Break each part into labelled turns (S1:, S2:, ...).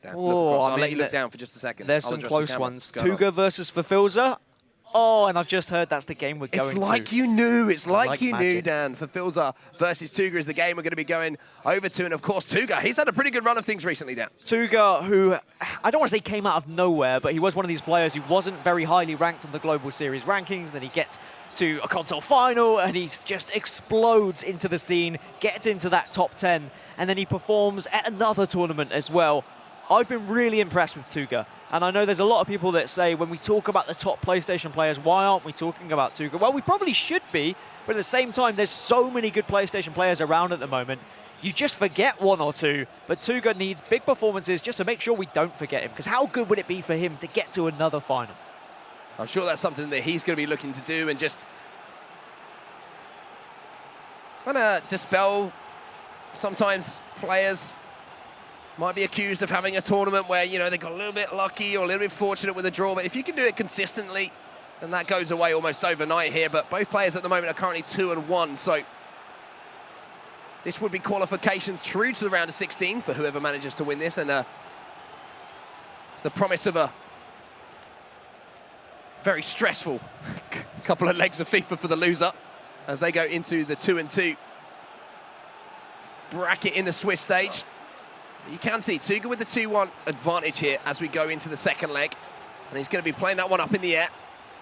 S1: Dan. I'll let you look down for just a second.
S2: There's some close ones. Tuga versus Fifilza. Oh, and I've just heard that's the game we're going to.
S1: It's like you knew. It's like you knew,
S2: magic.
S1: Dan. Fifilza versus Tuga is the game we're going to be going over to. And, of course, Tuga, he's had a pretty good run of things recently, Dan.
S2: Tuga, who, I don't want to say came out of nowhere, but he was one of these players who wasn't very highly ranked on the Global Series rankings. Then he gets to a console final, and he just explodes into the scene, gets into that top 10, and then he performs at another tournament as well. I've been really impressed with Tuga. And I know there's a lot of people that say when we talk about the top PlayStation players, why aren't we talking about Tuga? Well, we probably should be, but at the same time, there's so many good PlayStation players around at the moment. You just forget one or two, but Tuga needs big performances just to make sure we don't forget him, because how good would it be for him to get to another final?
S1: I'm sure that's something that he's going to be looking to do and just kind of dispel sometimes players might be accused of having a tournament where, you know, they got a little bit lucky or a little bit fortunate with a draw. But if you can do it consistently, then that goes away almost overnight here. But both players at the moment are currently 2-1. So this would be qualification through to the round of 16 for whoever manages to win this. And the promise of a very stressful couple of legs of FIFA for the loser as they go into the 2-2 bracket in the Swiss stage. You can see Tuga with the 2-1 advantage here as we go into the second leg. And he's going to be playing that one up in the air,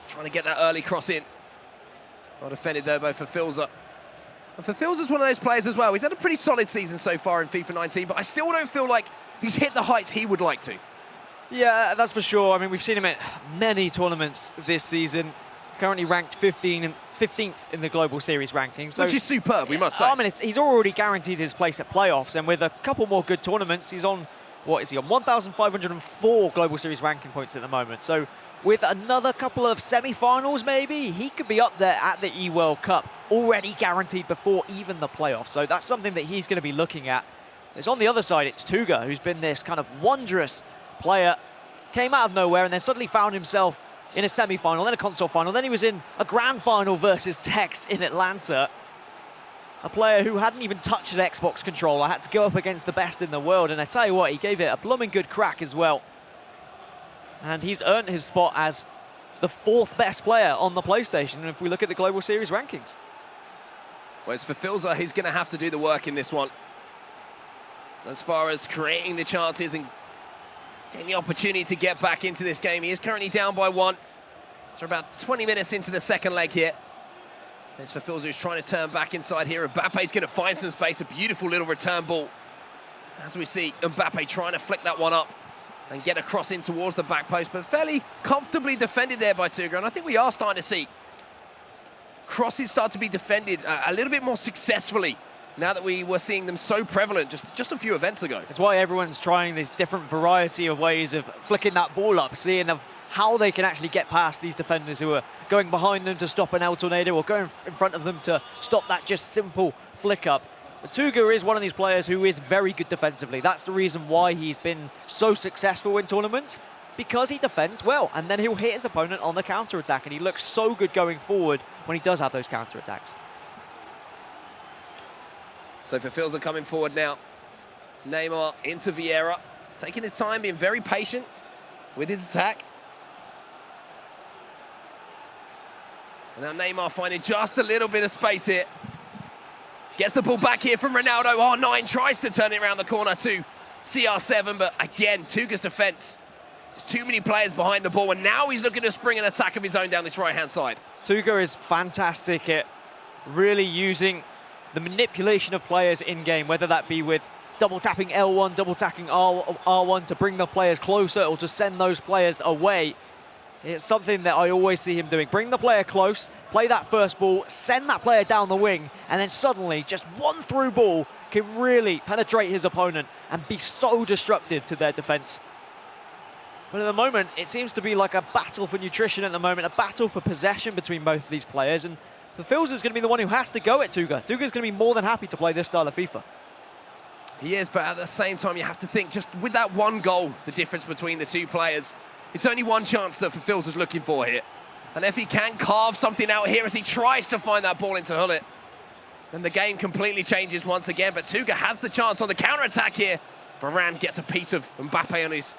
S1: trying to get that early cross in. Well defended though by Fifilza. And Fifilza's one of those players as well. He's had a pretty solid season so far in FIFA 19, but I still don't feel like he's hit the heights he would like to.
S2: Yeah, that's for sure. I mean, we've seen him at many tournaments this season. He's currently ranked 15th in the Global Series rankings. So,
S1: which is superb, we must say.
S2: I mean, he's already guaranteed his place at playoffs, and with a couple more good tournaments, he's on, what is he, on 1,504 Global Series ranking points at the moment. So with another couple of semi-finals maybe, he could be up there at the eWorld Cup, already guaranteed before even the playoffs. So that's something that he's going to be looking at. It's on the other side, it's Tuga, who's been this kind of wondrous player, came out of nowhere and then suddenly found himself in a semi-final, then a console final, then he was in a grand final versus Tex in Atlanta. A player who hadn't even touched an Xbox controller, had to go up against the best in the world, and I tell you what, he gave it a blooming good crack as well. And he's earned his spot as the 4th best player on the PlayStation if we look at the Global Series rankings.
S1: Well, it's Fifilza, he's going to have to do the work in this one. As far as creating the chances and getting the opportunity to get back into this game. He is currently down by 1. So about 20 minutes into the second leg here. It's Fifilza who's trying to turn back inside here. Mbappe's going to find some space. A beautiful little return ball. As we see Mbappe trying to flick that one up and get across in towards the back post, but fairly comfortably defended there by Tuga. And I think we are starting to see crosses start to be defended a little bit more successfully now that we were seeing them so prevalent just a few events ago.
S2: It's why everyone's trying this different variety of ways of flicking that ball up, seeing of how they can actually get past these defenders who are going behind them to stop an El Tornado or going in front of them to stop that just simple flick up. But Tuga is one of these players who is very good defensively. That's the reason why he's been so successful in tournaments, because he defends well, and then he'll hit his opponent on the counter-attack, and he looks so good going forward when he does have those counter-attacks.
S1: So Fifilza coming forward now. Neymar into Vieira, taking his time, being very patient with his attack. And now Neymar finding just a little bit of space here. Gets the ball back here from Ronaldo. R9 tries to turn it around the corner to CR7, but again, Tuga's defense. There's too many players behind the ball, and now he's looking to spring an attack of his own down this right-hand side.
S2: Tuga is fantastic at really using the manipulation of players in-game, whether that be with double-tapping L1, double-tapping R1 to bring the players closer or to send those players away. It's something that I always see him doing. Bring the player close, play that first ball, send that player down the wing, and then suddenly just one through ball can really penetrate his opponent and be so destructive to their defense. But at the moment, it seems to be like a battle for nutrition at the moment, a battle for possession between both of these players, and Fifilza is going to be the one who has to go at Tuga. Tuga's going to be more than happy to play this style of FIFA.
S1: He is, but at the same time, you have to think, just with that one goal, the difference between the two players, it's only one chance that Fifilza's looking for here. And if he can carve something out here as he tries to find that ball into Hullet, then the game completely changes once again. But Tuga has the chance on the counter-attack here Varane gets a piece of Mbappe on his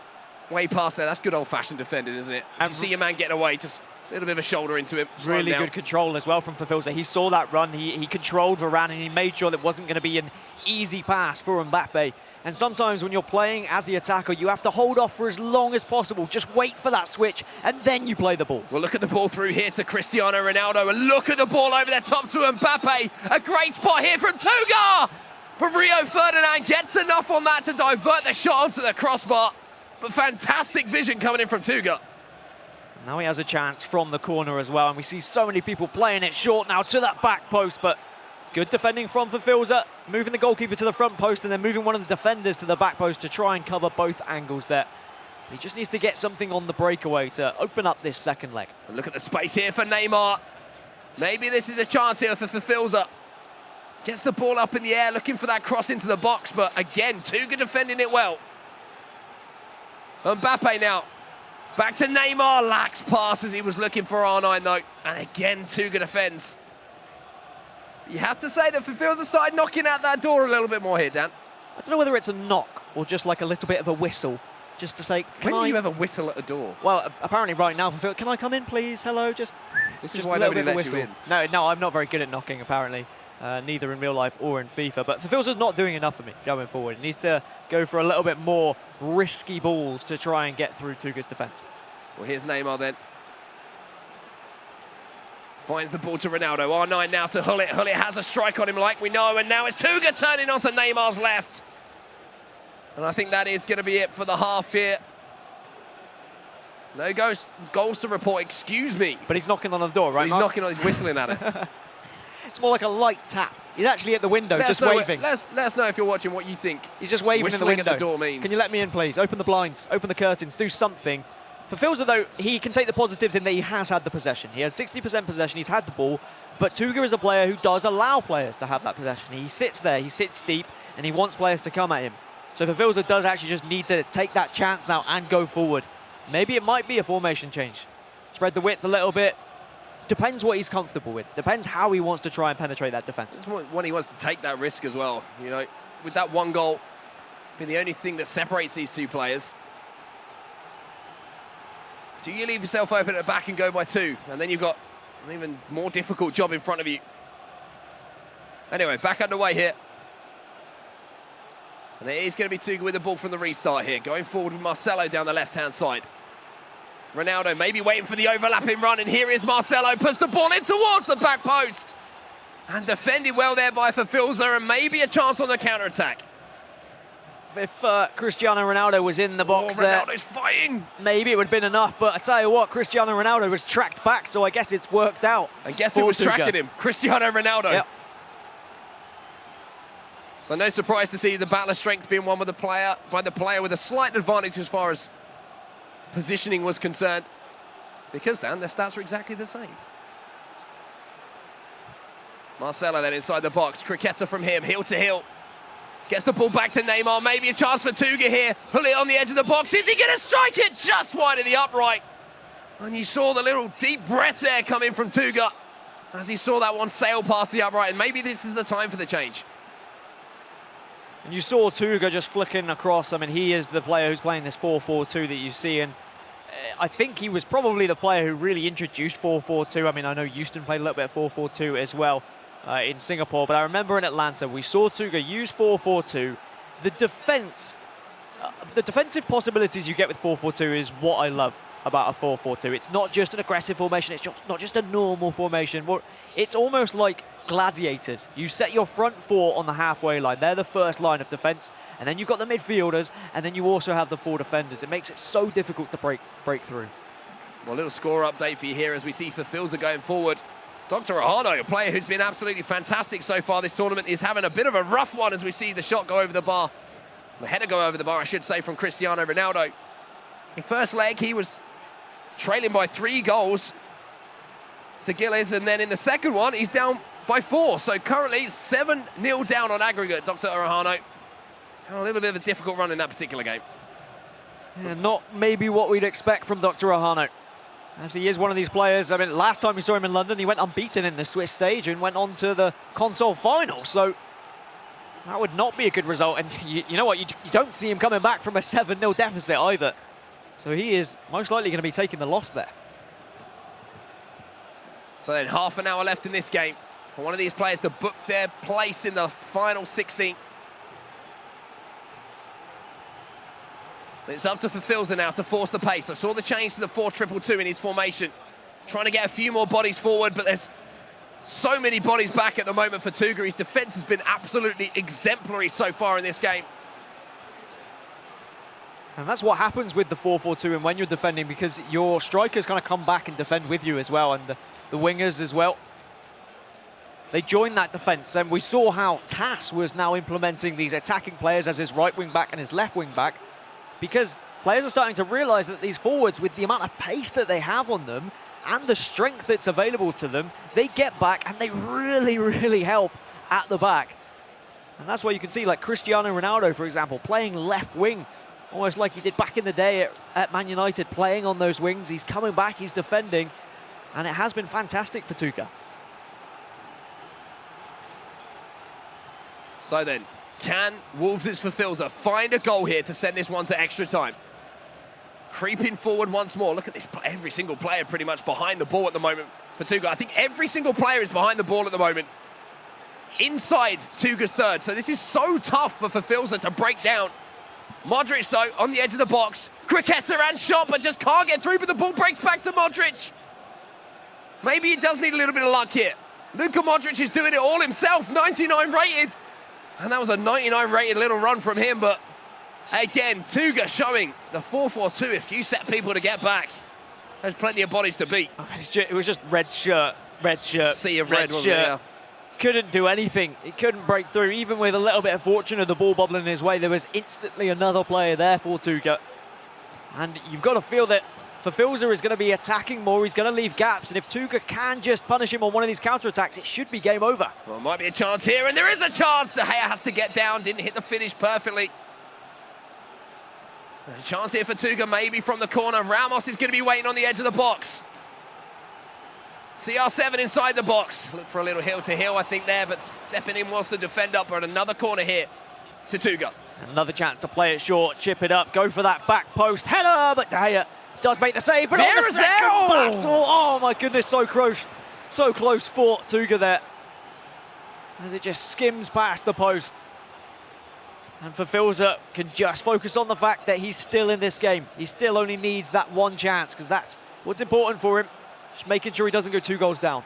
S1: way past there. That's good old-fashioned defending, isn't it? If you see your man getting away, just a little bit of a shoulder into him.
S2: Really good control as well from Fifilza. He saw that run, he controlled Varane, and he made sure that wasn't going to be an easy pass for Mbappe. And sometimes when you're playing as the attacker, you have to hold off for as long as possible. Just wait for that switch, and then you play the ball.
S1: Well, look at the ball through here to Cristiano Ronaldo, and look at the ball over the top to Mbappe. A great spot here from Tuga! But Rio Ferdinand gets enough on that to divert the shot onto the crossbar. But fantastic vision coming in from Tuga.
S2: Now he has a chance from the corner as well, and we see so many people playing it short now to that back post, but good defending from Fifilza, moving the goalkeeper to the front post and then moving one of the defenders to the back post to try and cover both angles there. He just needs to get something on the breakaway to open up this second leg.
S1: And look at the space here for Neymar. Maybe this is a chance here for Fifilza. Gets the ball up in the air, looking for that cross into the box, but again, Tuga defending it well. Mbappe now. Back to Neymar, lax pass as he was looking for R9 though. And again, Tuga defends. You have to say that Fifilza started knocking at that door a little bit more here, Dan.
S2: I don't know whether it's a knock or just like a little bit of a whistle, just to say,
S1: when do you ever whistle at a door?
S2: Well, apparently right now, Fifilza, can I come in, please? Hello, just
S1: This is why nobody lets you in.
S2: No, I'm not very good at knocking, apparently. Neither in real life or in FIFA. But Fifilza's not doing enough for me going forward. He needs to go for a little bit more risky balls to try and get through Tuga's defence.
S1: Well, here's Neymar then. Finds the ball to Ronaldo. R9 now to Hullet. Hullet has a strike on him like we know, and now it's Tuga turning onto Neymar's left. And I think that is going to be it for the half here. No goals to report, excuse me.
S2: But he's knocking on the door, right,
S1: He's
S2: Mark?
S1: knocking on, he's whistling at it.
S2: It's more like a light tap. He's actually at the window, just waving.
S1: Let us know if you're watching what you think.
S2: He's just waving in the window.
S1: At the door means.
S2: Can you let me in, please? Open the blinds, open the curtains, do something. Fifilza, though, he can take the positives in that he has had the possession. He had 60% possession, he's had the ball, but Tuga is a player who does allow players to have that possession. He sits there, he sits deep, and he wants players to come at him. So Fifilza does actually just need to take that chance now and go forward. Maybe it might be a formation change. Spread the width a little bit. Depends what he's comfortable with. Depends how he wants to try and penetrate that defense.
S1: It's when he wants to take that risk as well. You know, with that one goal being the only thing that separates these two players. Do you leave yourself open at the back and go by two? And then you've got an even more difficult job in front of you. Anyway, back underway here. And it is going to be Tuga with the ball from the restart here. Going forward with Marcelo down the left-hand side. Ronaldo maybe waiting for the overlapping run, and here is Marcelo, puts the ball in towards the back post. And defended well there by Fifilza, and maybe a chance on the counter-attack.
S2: If Cristiano Ronaldo was in the box
S1: Ronaldo's fighting.
S2: Maybe it would have been enough, but I tell you what, Cristiano Ronaldo was tracked back, so I guess it's worked out.
S1: And guess who was tracking him? Cristiano Ronaldo.
S2: Yep.
S1: So no surprise to see the battle of strength being won by the player with a slight advantage as far as positioning was concerned. Because, Dan, their stats are exactly the same. Marcelo then inside the box. Cricketta from him, heel to heel. Gets the ball back to Neymar. Maybe a chance for Tuga here. Hullet on the edge of the box. Is he going to strike it just wide of the upright? And you saw the little deep breath there coming from Tuga as he saw that one sail past the upright. And maybe this is the time for the change.
S2: And you saw Tuga just flicking across. I mean, he is the player who's playing this 4-4-2 that you see. And I think he was probably the player who really introduced 4-4-2. I mean, I know Houston played a little bit of 4-4-2 as well. In Singapore, but I remember in Atlanta we saw Tuga use 4-4-2. The defensive possibilities you get with 4-4-2 is what I love about a 4-4-2. It's not just an aggressive formation, it's not just a normal formation. It's almost like gladiators. You set your front four on the halfway line, they're the first line of defense, and then you've got the midfielders, and then you also have the four defenders. It makes it so difficult to break through.
S1: Well, a little score update for you here as we see Fifilza going forward. Dr. Ahano, a player who's been absolutely fantastic so far this tournament, is having a bit of a rough one as we see the shot go over the bar. The header go over the bar, I should say, from Cristiano Ronaldo. The first leg, he was trailing by 3 goals to Gillies, and then in the second one, he's down by 4. So currently 7-0 down on aggregate, Dr. Ahano. A little bit of a difficult run in that particular game.
S2: Yeah, not maybe what we'd expect from Dr. Ahano, as he is one of these players. I mean, last time we saw him in London, he went unbeaten in the Swiss stage and went on to the console final. So That would not be a good result, and you know what, you don't see him coming back from a 7-0 deficit either. So he is most likely going to be taking the loss there.
S1: So then half an hour left in this game for one of these players to book their place in the final 16. It's up to Fifilza now to force the pace. I saw the change to the 4-2-2 in his formation. Trying to get a few more bodies forward, but there's so many bodies back at the moment for Tuga. His defense has been absolutely exemplary so far in this game.
S2: And that's what happens with the 4-4-2 and when you're defending, because your strikers kind of come back and defend with you as well, and the wingers as well. They join that defense, and we saw how Tas was now implementing these attacking players as his right wing back and his left wing back, because players are starting to realize that these forwards, with the amount of pace that they have on them and the strength that's available to them, they get back and they really, really help at the back. And that's why you can see, like Cristiano Ronaldo, for example, playing left wing, almost like he did back in the day at Man United, playing on those wings. He's coming back, he's defending, and it has been fantastic for Tuga.
S1: So then, can Wolves' Fifilza find a goal here to send this one to extra time? Creeping forward once more. Look at this, every single player pretty much behind the ball at the moment for Tuga. I think every single player is behind the ball at the moment, inside Tuga's third. So this is so tough for Fifilza to break down. Modric, though, on the edge of the box. Cricketer and shot, but just can't get through, but the ball breaks back to Modric. Maybe he does need a little bit of luck here. Luka Modric is doing it all himself, 99 rated. And that was a 99 rated little run from him, but again, Tuga showing the 4-4-2. If you set people to get back, there's plenty of bodies to beat.
S2: It was just red shirt,
S1: sea of red, wasn't it? Yeah.
S2: Couldn't do anything. He couldn't break through. Even with a little bit of fortune of the ball bubbling his way, there was instantly another player there for Tuga. And you've got to feel that Fifilza is going to be attacking more. He's going to leave gaps. And if Tuga can just punish him on one of these counterattacks, it should be game over.
S1: Well, might be a chance here, and there is a chance. De Gea has to get down. Didn't hit the finish perfectly. A chance here for Tuga, maybe from the corner. Ramos is going to be waiting on the edge of the box. CR7 inside the box. Look for a little heel to heel, I think, there, but stepping in was the defender. But another corner here to Tuga.
S2: Another chance to play it short, chip it up, go for that back post header, but De Gea does make the save. But on the second battle, oh my goodness, so close for Tuga there, as it just skims past the post. And Fifilza can just focus on the fact that he's still in this game. He still only needs that one chance, because that's what's important for him. Just making sure he doesn't go 2 goals down.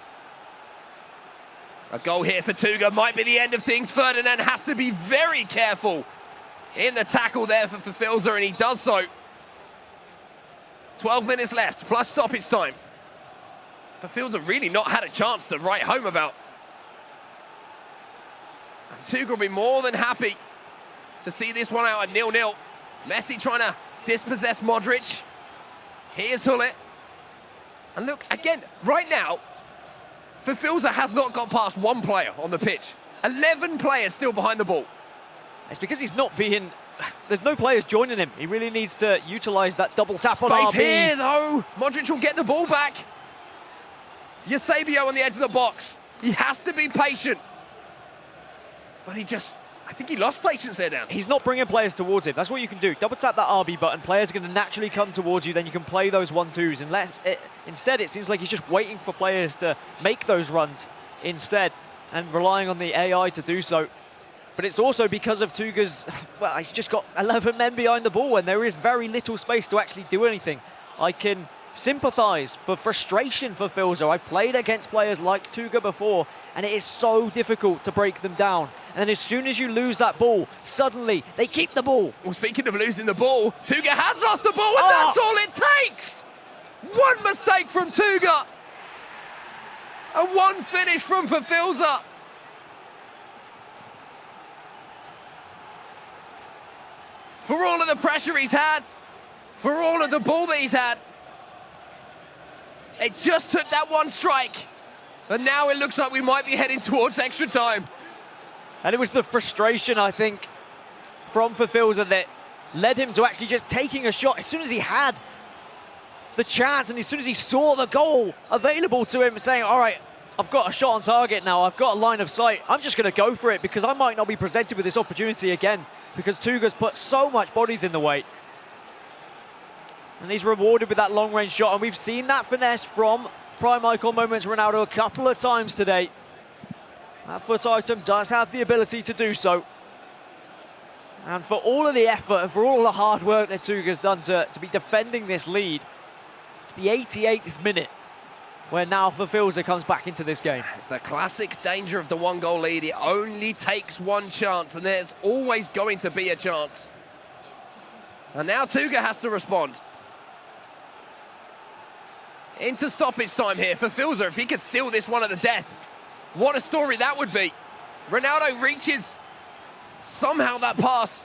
S1: A goal here for Tuga might be the end of things. Ferdinand has to be very careful in the tackle there for Fifilza, and he does so. 12 minutes left, plus stoppage time. Fifilza really not had a chance to write home about. And Tuga will be more than happy to see this one out at 0-0. Messi trying to dispossess Modric. Here's Hullet. And look, again, right now, Fifilza has not got past one player on the pitch. 11 players still behind the ball.
S2: It's because he's not being... There's no players joining him. He really needs to utilise that double tap on RB.
S1: Space here, though. Modric will get the ball back. Eusebio on the edge of the box. He has to be patient. But I think he lost patience there, Dan.
S2: He's not bringing players towards him. That's what you can do. Double tap that RB button. Players are going to naturally come towards you. Then you can play those 1-2s. Instead, it seems like he's just waiting for players to make those runs instead and relying on the AI to do so. But it's also because of Tuga's, well, he's just got 11 men behind the ball and there is very little space to actually do anything. I can sympathise for frustration for Fifilza. I've played against players like Tuga before and it is so difficult to break them down. And then as soon as you lose that ball, suddenly they keep the ball.
S1: Well, speaking of losing the ball, Tuga has lost the ball and that's all it takes! One mistake from Tuga and one finish from Fifilza. For all of the pressure he's had, for all of the ball that he's had, it just took that one strike. And now it looks like we might be heading towards extra time.
S2: And it was the frustration, I think, from Fifilza that led him to actually just taking a shot as soon as he had the chance and as soon as he saw the goal available to him, saying, all right, I've got a shot on target now, I've got a line of sight, I'm just going to go for it because I might not be presented with this opportunity again because Tuga's put so much bodies in the way. And he's rewarded with that long-range shot, and we've seen that finesse from Prime Icon Moments Ronaldo a couple of times today. That FUT item does have the ability to do so. And for all of the effort and for all of the hard work that Tuga's done to be defending this lead, it's the 88th minute where now Fifilza comes back into this game.
S1: It's the classic danger of the one-goal lead. It only takes one chance, and there's always going to be a chance. And now Tuga has to respond. Into stoppage time here for Fifilza. If he could steal this one at the death, what a story that would be. Ronaldo reaches somehow that pass.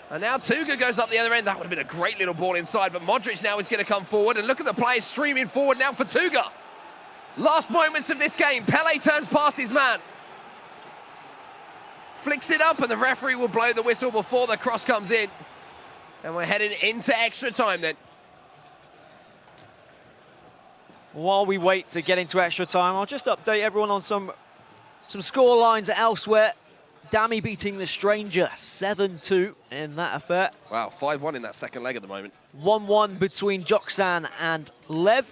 S1: And now Tuga goes up the other end. That would have been a great little ball inside, but Modric now is going to come forward, and look at the players streaming forward now for Tuga. Last moments of this game, Pele turns past his man. Flicks it up, and the referee will blow the whistle before the cross comes in. And we're heading into extra time then.
S2: While we wait to get into extra time, I'll just update everyone on some score lines elsewhere. Dami beating the Stranger 7-2 in that affair.
S1: Wow, 5-1 in that second leg at the moment.
S2: 1-1 between Joksan and Lev.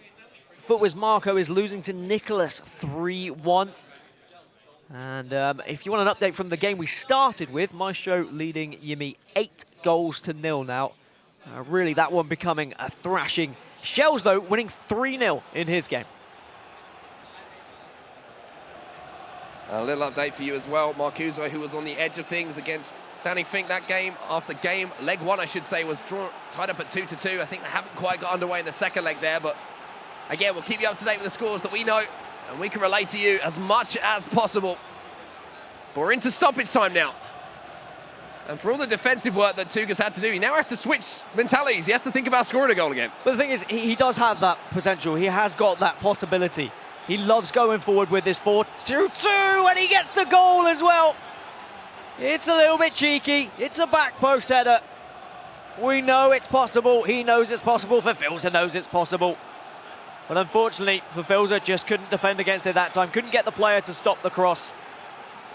S2: Footwiz Marco is losing to Nicholas 3-1. And if you want an update from the game we started with, Maestro leading Yimi 8-0 now. Really, that one becoming a thrashing. Shells, though, winning 3-0 in his game.
S1: A little update for you as well. Marcuso, who was on the edge of things against Danny Fink that game, after leg one, I should say, was tied up at 2-2. I think they haven't quite got underway in the second leg there, but again, we'll keep you up to date with the scores that we know, and we can relay to you as much as possible. But we're into stoppage time now. And for all the defensive work that Tuga's had to do, he now has to switch mentalities. He has to think about scoring a goal again.
S2: But the thing is, he does have that potential. He has got that possibility. He loves going forward with this 4-2-2, and he gets the goal as well. It's a little bit cheeky. It's a back post header. We know it's possible. He knows it's possible. Fifilza knows it's possible. But unfortunately, Fifilza just couldn't defend against it that time. Couldn't get the player to stop the cross.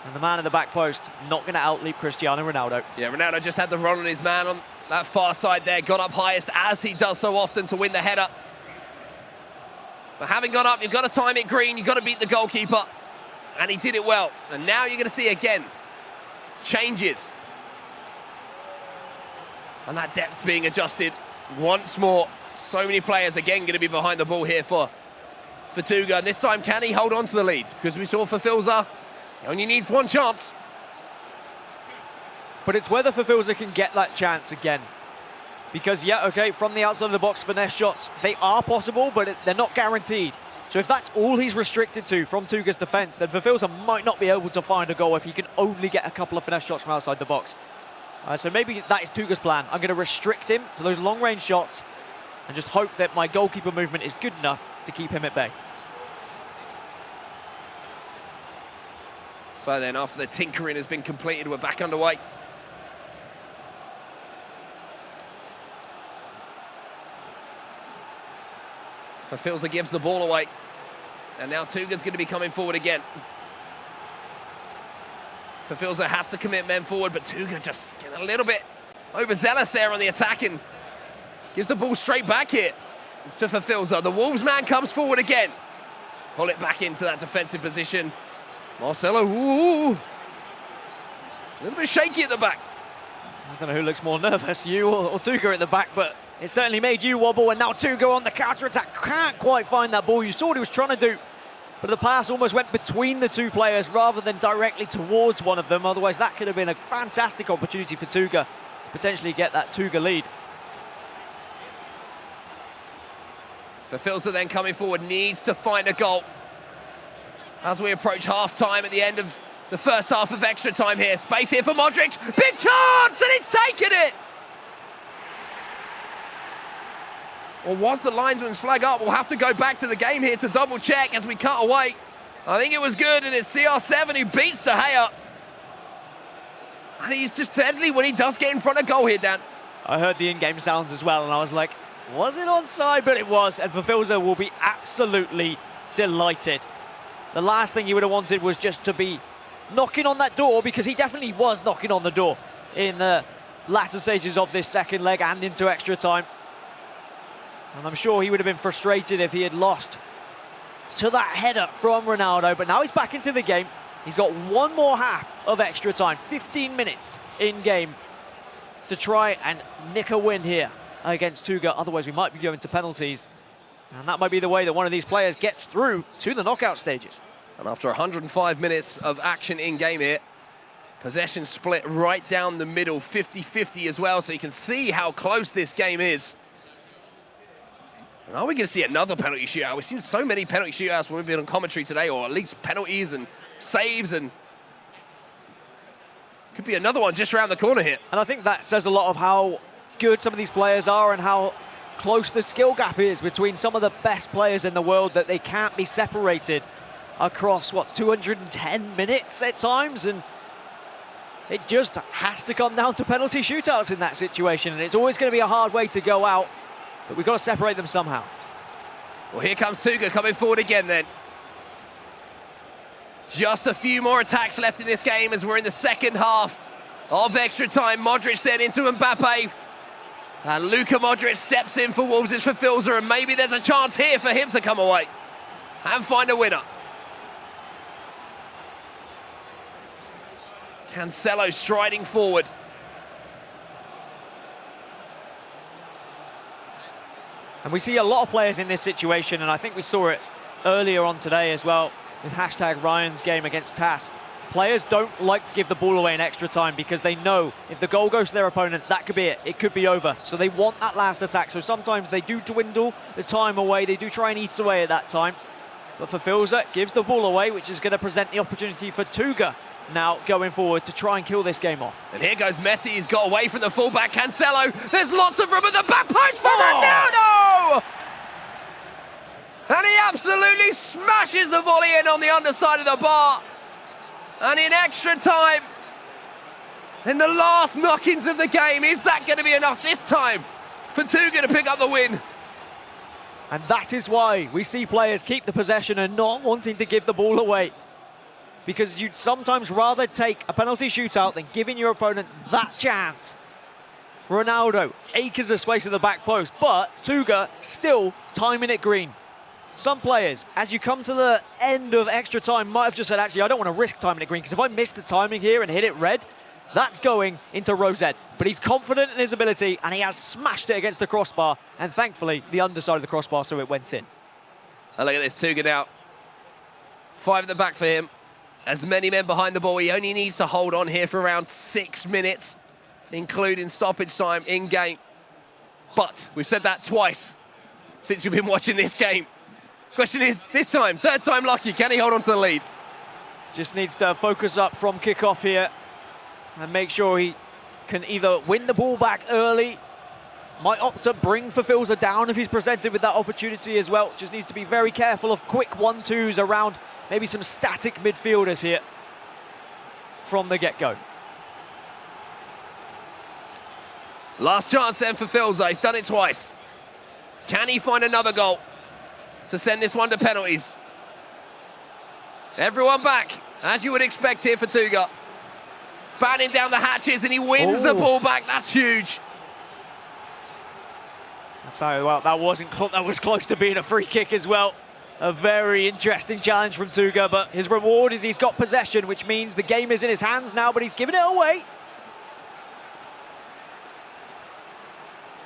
S2: And the man in the back post not going to outleap Cristiano Ronaldo. Yeah,
S1: Ronaldo just had the run on his man on that far side there. Got up highest, as he does so often, to win the header. But having gone up, you've got to time it green. You've got to beat the goalkeeper. And he did it well. And now you're going to see again changes. And that depth being adjusted once more. So many players again going to be behind the ball here for Tuga. And this time, can he hold on to the lead? Because we saw Fifilza, he only needs one chance.
S2: But it's whether Fifilza can get that chance again. Because, yeah, okay, from the outside of the box, finesse shots, they are possible, but they're not guaranteed. So if that's all he's restricted to from Tuga's defence, then Fifilza might not be able to find a goal if he can only get a couple of finesse shots from outside the box. So maybe that is Tuga's plan. I'm going to restrict him to those long-range shots and just hope that my goalkeeper movement is good enough to keep him at bay.
S1: So then, after the tinkering has been completed, we're back underway. Fifilza gives the ball away. And now Tuga's going to be coming forward again. Fifilza has to commit men forward, but Tuga just getting a little bit overzealous there on the attack and gives the ball straight back here to Fifilza. The Wolves man comes forward again. Pull it back into that defensive position. Marcelo, ooh, a little bit shaky at the back.
S2: I don't know who looks more nervous, you or Tuga at the back, but it certainly made you wobble, and now Tuga on the counter-attack. Can't quite find that ball. You saw what he was trying to do, but the pass almost went between the two players rather than directly towards one of them. Otherwise, that could have been a fantastic opportunity for Tuga to potentially get that Tuga lead.
S1: Fifilza then coming forward, needs to find a goal. As we approach half-time at the end of the first half of extra time here. Space here for Modric. Big chance, and it's taken it! Or was the linesman's flag up? We'll have to go back to the game here to double check as we cut away. I think it was good, and it's CR7 who beats De Gea. And he's just deadly when he does get in front of goal here, Dan.
S2: I heard the in-game sounds as well, and I was like, was it onside? But it was, and Fifilza will be absolutely delighted. The last thing he would have wanted was just to be knocking on that door, because he definitely was knocking on the door in the latter stages of this second leg and into extra time. And I'm sure he would have been frustrated if he had lost to that header from Ronaldo, but now he's back into the game. He's got one more half of extra time, 15 minutes in game to try and nick a win here against Tuga. Otherwise, we might be going to penalties. And that might be the way that one of these players gets through to the knockout stages.
S1: And after 105 minutes of action in game here, possession split right down the middle, 50-50 as well, so you can see how close this game is. And are we going to see another penalty shootout? We've seen so many penalty shootouts when we've been on commentary today, or at least penalties and saves, and could be another one just around the corner here.
S2: And I think that says a lot of how good some of these players are and how close the skill gap is between some of the best players in the world, that they can't be separated across, what, 210 minutes at times, and it just has to come down to penalty shootouts in that situation, and it's always going to be a hard way to go out, but we've got to separate them somehow.
S1: Well, here comes Tuga coming forward again then. Just a few more attacks left in this game as we're in the second half of extra time. Modric then into Mbappe. And Luka Modric steps in for Wolves' Fifilza, and maybe there's a chance here for him to come away and find a winner. Cancelo striding forward.
S2: And we see a lot of players in this situation, and I think we saw it earlier on today as well with hashtag Ryan's game against TAS. Players don't like to give the ball away in extra time because they know if the goal goes to their opponent, that could be it. It could be over. So they want that last attack. So sometimes they do dwindle the time away. They do try and eat away at that time. But Fifilza gives the ball away, which is going to present the opportunity for Tuga now going forward to try and kill this game off.
S1: And here goes Messi. He's got away from the fullback Cancelo. There's lots of room at the back post for Ronaldo! And he absolutely smashes the volley in on the underside of the bar. And in extra time, in the last knock-ins of the game, is that going to be enough this time for Tuga to pick up the win?
S2: And that is why we see players keep the possession and not wanting to give the ball away. Because you'd sometimes rather take a penalty shootout than giving your opponent that chance. Ronaldo, acres of space in the back post, but Tuga still timing it green. Some players, as you come to the end of extra time, might have just said, actually, I don't want to risk timing it green, because if I miss the timing here and hit it red, that's going into Rosette. But he's confident in his ability, and he has smashed it against the crossbar, and thankfully, the underside of the crossbar, so it went in.
S1: And look at this, Tuga now. 5 at the back for him. As many men behind the ball, he only needs to hold on here for around 6 minutes, including stoppage time in game. But we've said that twice since we've been watching this game. Question is, this time, third time lucky, can he hold on to the lead?
S2: Just needs to focus up from kickoff here and make sure he can either win the ball back early, might opt to bring Fifilza down if he's presented with that opportunity as well. Just needs to be very careful of quick 1-2s around maybe some static midfielders here from the get-go.
S1: Last chance then for Fifilza, he's done it twice. Can he find another goal to send this one to penalties? Everyone back, as you would expect here for Tuga. Batting down the hatches, and he wins the ball back. That's huge.
S2: That's how well that was close to being a free kick as well. A very interesting challenge from Tuga, but his reward is he's got possession, which means the game is in his hands now, but he's given it away.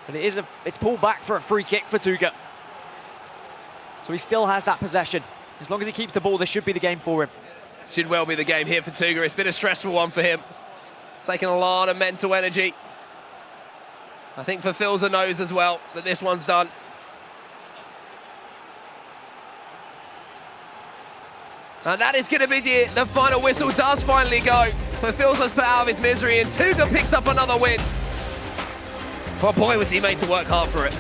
S2: And it's pulled back for a free kick for Tuga. So he still has that possession. As long as he keeps the ball, this should be the game for him.
S1: Should well be the game here for Tuga. It's been a stressful one for him. Taking a lot of mental energy. I think Fifilza knows as well that this one's done. And that is going to be the final whistle does finally go. Fifilza's put out of his misery, and Tuga picks up another win. But boy, was he made to work hard for it.